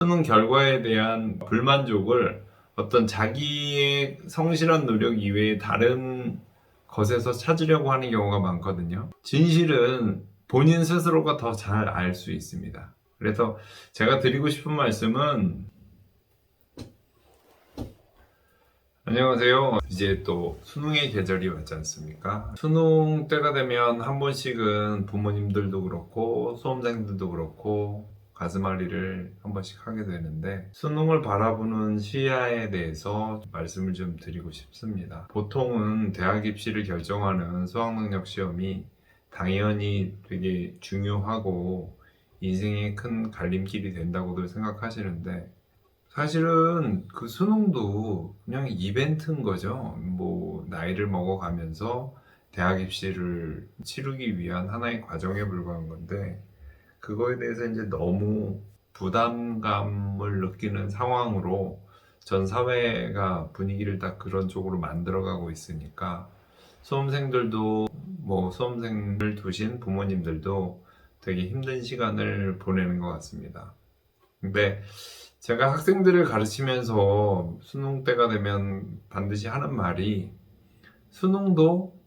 수능 결과에 대한 불만족을 어떤 자기의 성실한 노력 이외에 다른 것에서 찾으려고 하는 경우가 많거든요. 진실은 본인 스스로가 더 잘 알 수 있습니다. 그래서 제가 드리고 싶은 말씀은, 안녕하세요. 이제 또 수능의 계절이 왔지 않습니까? 수능 때가 되면 한 번씩은 부모님들도 그렇고 수험생들도 그렇고 가슴앓이를 한 번씩 하게 되는데, 수능을 바라보는 시야에 대해서 말씀을 좀 드리고 싶습니다. 보통은 대학 입시를 결정하는 수학능력 시험이 당연히 되게 중요하고 인생의 큰 갈림길이 된다고들 생각하시는데, 사실은 그 수능도 그냥 이벤트인 거죠. 뭐 나이를 먹어가면서 대학 입시를 치르기 위한 하나의 과정에 불과한 건데, 그거에 대해서 이제 너무 부담감을 느끼는 상황으로 전 사회가 분위기를 딱 그런 쪽으로 만들어가고 있으니까, 수험생들도, 뭐 수험생을 두신 부모님들도 되게 힘든 시간을 보내는 것 같습니다. 근데 제가 학생들을 가르치면서 수능 때가 되면 반드시 하는 말이, 수능도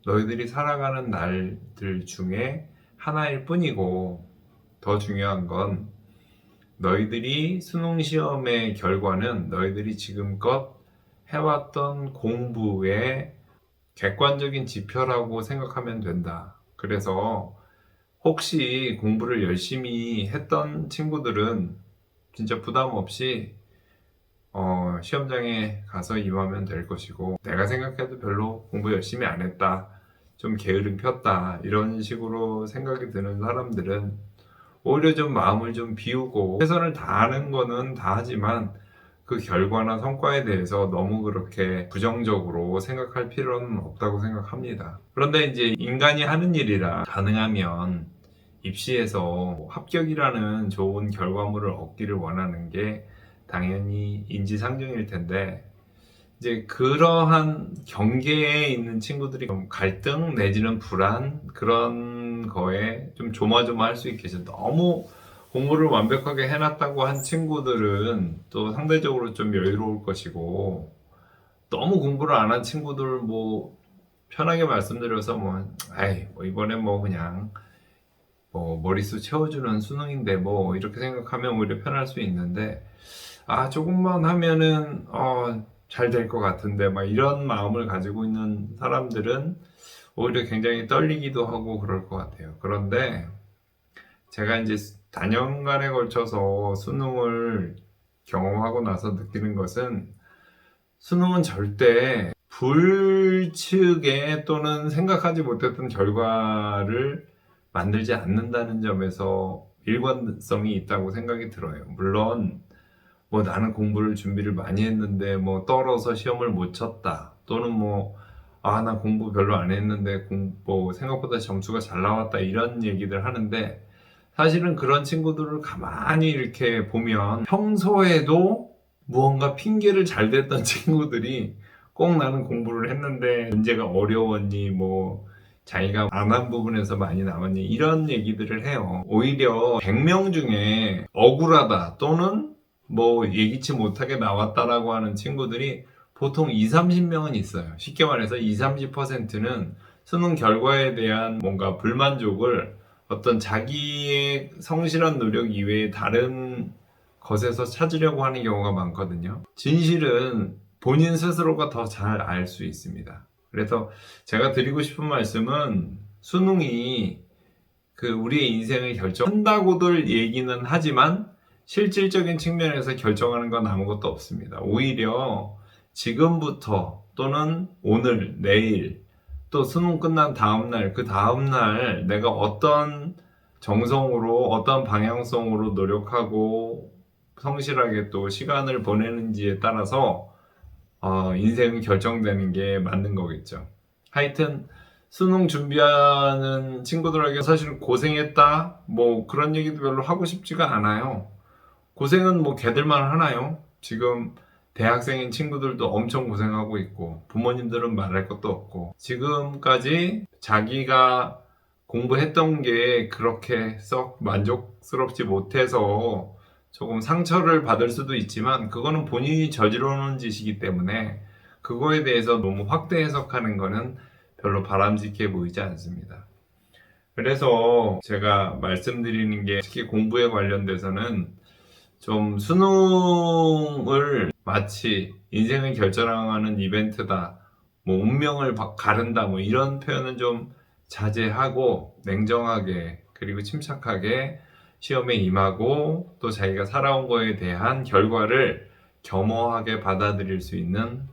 너희들이 살아가는 날들 중에 하나일 뿐이고, 더 중요한 건 너희들이 수능 시험의 결과는 너희들이 지금껏 해왔던 공부의 객관적인 지표라고 생각하면 된다. 그래서 혹시 공부를 열심히 했던 친구들은 진짜 부담 없이 시험장에 가서 임하면 될 것이고, 내가 생각해도 별로 공부 열심히 안 했다, 좀 게으름 폈다, 이런 식으로 생각이 드는 사람들은 오히려 좀 마음을 좀 비우고, 최선을 다하는 거는 다 하지만 그 결과나 성과에 대해서 너무 그렇게 부정적으로 생각할 필요는 없다고 생각합니다. 그런데 이제 인간이 하는 일이라, 가능하면 입시에서 합격이라는 좋은 결과물을 얻기를 원하는 게 당연히 인지상정일 텐데, 이제 그러한 경계에 있는 친구들이 좀 갈등 내지는 불안, 그런 거에 좀 조마조마할 수 있겠죠. 너무 공부를 완벽하게 해놨다고 한 친구들은 또 상대적으로 좀 여유로울 것이고, 너무 공부를 안 한 친구들, 뭐 편하게 말씀드려서 뭐 이번에 뭐 그냥 뭐 머릿수 채워주는 수능인데 뭐 이렇게 생각하면 오히려 편할 수 있는데, 조금만 하면은 잘 될 것 같은데 막 이런 마음을 가지고 있는 사람들은 오히려 굉장히 떨리기도 하고 그럴 것 같아요. 그런데 제가 이제 다년간에 걸쳐서 수능을 경험하고 나서 느끼는 것은, 수능은 절대 불측의 또는 생각하지 못했던 결과를 만들지 않는다는 점에서 일관성이 있다고 생각이 들어요. 물론 뭐 나는 공부를 준비를 많이 했는데 뭐 떨어서 시험을 못 쳤다, 또는 나 공부 별로 안 했는데 뭐 생각보다 점수가 잘 나왔다, 이런 얘기들 하는데, 사실은 그런 친구들을 가만히 이렇게 보면 평소에도 무언가 핑계를 잘 댔던 친구들이 꼭 나는 공부를 했는데 문제가 어려웠니, 뭐 자기가 안 한 부분에서 많이 나왔니, 이런 얘기들을 해요. 오히려 100명 중에 억울하다 또는 뭐 예기치 못하게 나왔다라고 하는 친구들이 보통 2, 30명은 있어요. 쉽게 말해서 2, 30%는 수능 결과에 대한 뭔가 불만족을 어떤 자기의 성실한 노력 이외에 다른 것에서 찾으려고 하는 경우가 많거든요. 진실은 본인 스스로가 더 잘 알 수 있습니다. 그래서 제가 드리고 싶은 말씀은, 수능이 우리의 인생을 결정한다고들 얘기는 하지만 실질적인 측면에서 결정하는 건 아무것도 없습니다. 오히려 지금부터 또는 오늘, 내일, 또 수능 끝난 다음날, 그 다음날 내가 어떤 정성으로, 어떤 방향성으로 노력하고 성실하게 또 시간을 보내는지에 따라서 인생이 결정되는 게 맞는 거겠죠. 하여튼 수능 준비하는 친구들에게 사실 고생했다 뭐 그런 얘기도 별로 하고 싶지가 않아요. 고생은 뭐 걔들만 하나요? 지금 대학생인 친구들도 엄청 고생하고 있고, 부모님들은 말할 것도 없고, 지금까지 자기가 공부했던 게 그렇게 썩 만족스럽지 못해서 조금 상처를 받을 수도 있지만 그거는 본인이 저지르 놓은 짓이기 때문에 그거에 대해서 너무 확대 해석하는 거는 별로 바람직해 보이지 않습니다. 그래서 제가 말씀드리는 게 특히 공부에 관련돼서는 좀 수능을 마치 인생을 결정하는 이벤트다, 뭐 운명을 가른다, 뭐 이런 표현은 좀 자제하고 냉정하게 그리고 침착하게 시험에 임하고 또 자기가 살아온 거에 대한 결과를 겸허하게 받아들일 수 있는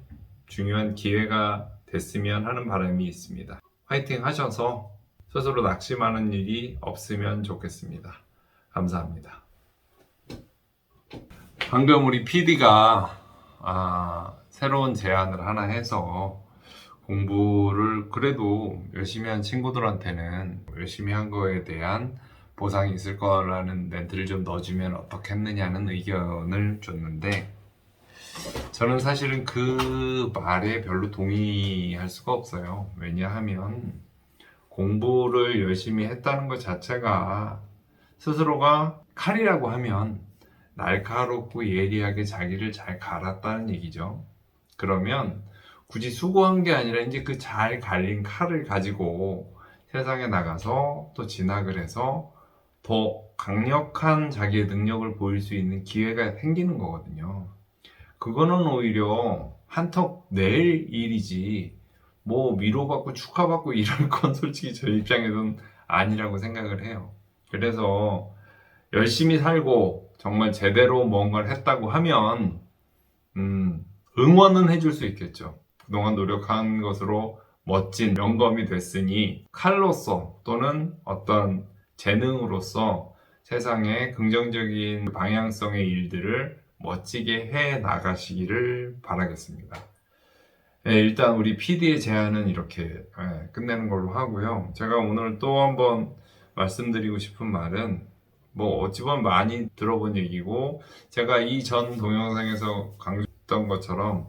중요한 기회가 됐으면 하는 바람이 있습니다. 화이팅 하셔서 스스로 낙심하는 일이 없으면 좋겠습니다. 감사합니다. 방금 우리 PD가 새로운 제안을 하나 해서 공부를 그래도 열심히 한 친구들한테는 열심히 한 거에 대한 보상이 있을 거라는 멘트를 좀 넣어주면 어떻겠느냐는 의견을 줬는데, 저는 사실은 그 말에 별로 동의할 수가 없어요. 왜냐하면 공부를 열심히 했다는 것 자체가 스스로가 칼이라고 하면 날카롭고 예리하게 자기를 잘 갈았다는 얘기죠. 그러면 굳이 수고한 게 아니라 이제 그 잘 갈린 칼을 가지고 세상에 나가서 또 진학을 해서 더 강력한 자기의 능력을 보일 수 있는 기회가 생기는 거거든요. 그거는 오히려 한턱 낼 일이지 뭐 위로받고 축하받고 이럴 건 솔직히 저 입장에서는 아니라고 생각을 해요. 그래서 열심히 살고 정말 제대로 뭔가를 했다고 하면 응원은 해줄 수 있겠죠. 그동안 노력한 것으로 멋진 명검이 됐으니 칼로서 또는 어떤 재능으로서 세상에 긍정적인 방향성의 일들을 멋지게 해 나가시기를 바라겠습니다. 일단 우리 PD의 제안은 이렇게 끝내는 걸로 하고요. 제가 오늘 또 한번 말씀드리고 싶은 말은 뭐 어찌 보면 많이 들어본 얘기고 제가 이전 동영상에서 강조했던 것처럼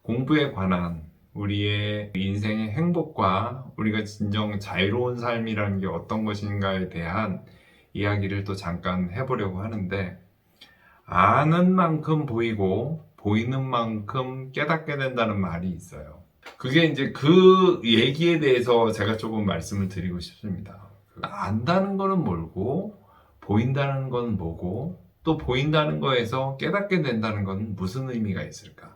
공부에 관한 우리의 인생의 행복과 우리가 진정 자유로운 삶이라는 게 어떤 것인가에 대한 이야기를 또 잠깐 해보려고 하는데, 아는 만큼 보이고 보이는 만큼 깨닫게 된다는 말이 있어요. 그게 이제 그 얘기에 대해서 제가 조금 말씀을 드리고 싶습니다. 안다는 거는 뭘고 보인다는 건 뭐고 또 보인다는 거에서 깨닫게 된다는 건 무슨 의미가 있을까?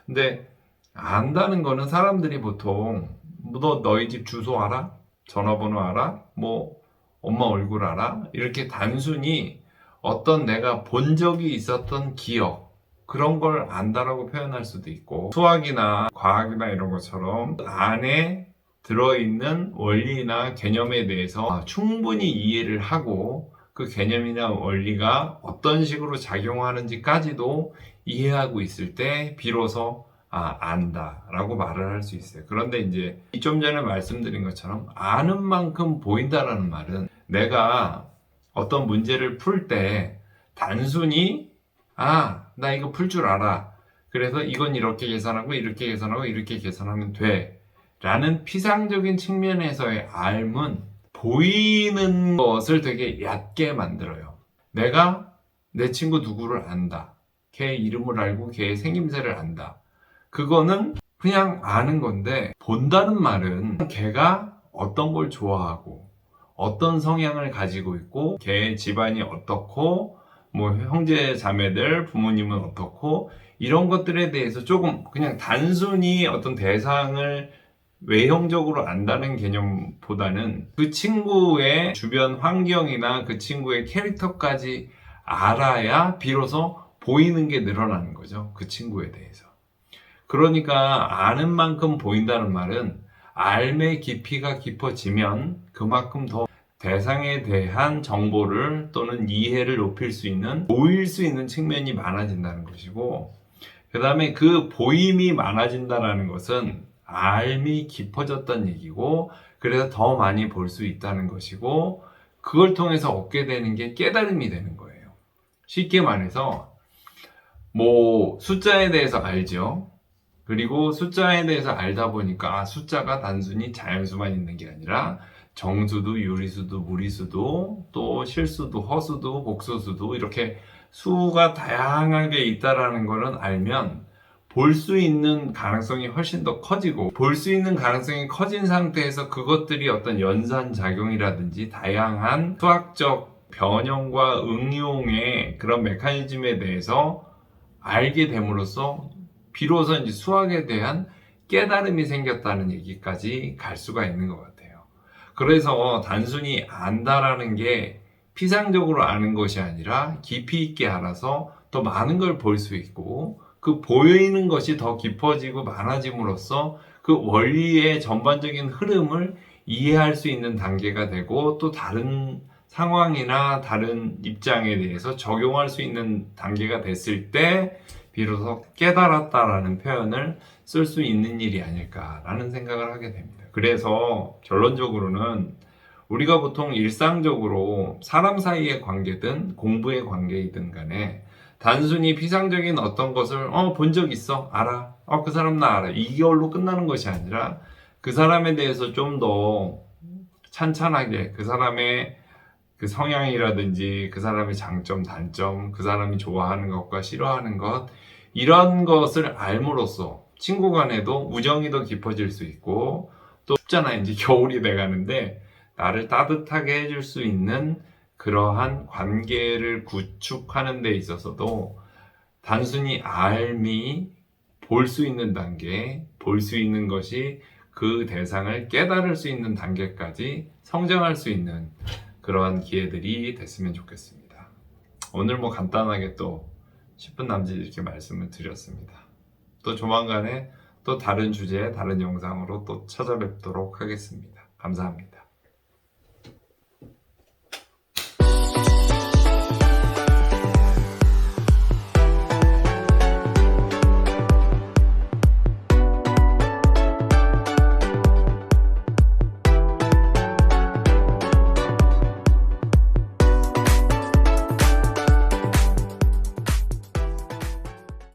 근데 안다는 거는 사람들이 보통 너 너희 집 주소 알아? 전화번호 알아? 뭐 엄마 얼굴 알아? 이렇게 단순히 어떤 내가 본 적이 있었던 기억, 그런 걸 안다라고 표현할 수도 있고, 수학이나 과학이나 이런 것처럼 안에 들어있는 원리나 개념에 대해서 충분히 이해를 하고 그 개념이나 원리가 어떤 식으로 작용하는지까지도 이해하고 있을 때 비로소 안다 라고 말을 할 수 있어요. 그런데 이제 좀 전에 말씀드린 것처럼 아는 만큼 보인다라는 말은 내가 어떤 문제를 풀 때 단순히 나 이거 풀 줄 알아, 그래서 이건 이렇게 계산하고 이렇게 계산하고 이렇게 계산하면 돼 라는 피상적인 측면에서의 알은 보이는 것을 되게 얕게 만들어요. 내가 내 친구 누구를 안다, 걔 이름을 알고 걔의 생김새를 안다, 그거는 그냥 아는 건데, 본다는 말은 걔가 어떤 걸 좋아하고 어떤 성향을 가지고 있고 걔의 집안이 어떻고 뭐 형제 자매들 부모님은 어떻고 이런 것들에 대해서 조금 그냥 단순히 어떤 대상을 외형적으로 안다는 개념보다는 그 친구의 주변 환경이나 그 친구의 캐릭터까지 알아야 비로소 보이는 게 늘어나는 거죠. 그 친구에 대해서. 그러니까 아는 만큼 보인다는 말은 알의 깊이가 깊어지면 그만큼 더 대상에 대한 정보를 또는 이해를 높일 수 있는, 보일 수 있는 측면이 많아진다는 것이고, 그 다음에 그 보임이 많아진다는 것은 알이 깊어졌다는 얘기고, 그래서 더 많이 볼 수 있다는 것이고, 그걸 통해서 얻게 되는 게 깨달음이 되는 거예요. 쉽게 말해서 뭐 숫자에 대해서 알죠. 그리고 숫자에 대해서 알다 보니까 숫자가 단순히 자연수만 있는 게 아니라 정수도 유리수도 무리수도 또 실수도 허수도 복소수도 이렇게 수가 다양하게 있다라는 거는 알면 볼 수 있는 가능성이 훨씬 더 커지고, 볼 수 있는 가능성이 커진 상태에서 그것들이 어떤 연산작용이라든지 다양한 수학적 변형과 응용의 그런 메커니즘에 대해서 알게 됨으로써 비로소 이제 수학에 대한 깨달음이 생겼다는 얘기까지 갈 수가 있는 것 같아요. 그래서 단순히 안다라는 게 피상적으로 아는 것이 아니라 깊이 있게 알아서 더 많은 걸 볼 수 있고, 그 보이는 것이 더 깊어지고 많아짐으로써 그 원리의 전반적인 흐름을 이해할 수 있는 단계가 되고, 또 다른 상황이나 다른 입장에 대해서 적용할 수 있는 단계가 됐을 때 비로소 깨달았다라는 표현을 쓸 수 있는 일이 아닐까라는 생각을 하게 됩니다. 그래서 결론적으로는 우리가 보통 일상적으로 사람 사이의 관계든 공부의 관계이든 간에 단순히 피상적인 어떤 것을 본 적 있어? 알아? 그 사람 나 알아. 이걸로 끝나는 것이 아니라 그 사람에 대해서 좀 더 찬찬하게, 그 사람의 그 성향이라든지 그 사람의 장점, 단점, 그 사람이 좋아하는 것과 싫어하는 것, 이런 것을 알므로써 친구 간에도 우정이 더 깊어질 수 있고, 또 춥잖아, 이제 겨울이 돼가는데 나를 따뜻하게 해줄 수 있는 그러한 관계를 구축하는 데 있어서도 단순히 알미, 볼 수 있는 단계, 볼 수 있는 것이 그 대상을 깨달을 수 있는 단계까지 성장할 수 있는 그러한 기회들이 됐으면 좋겠습니다. 오늘 뭐 간단하게 또 10분 남짓 이렇게 말씀을 드렸습니다. 또 조만간에 또 다른 주제, 다른 영상으로 또 찾아뵙도록 하겠습니다. 감사합니다.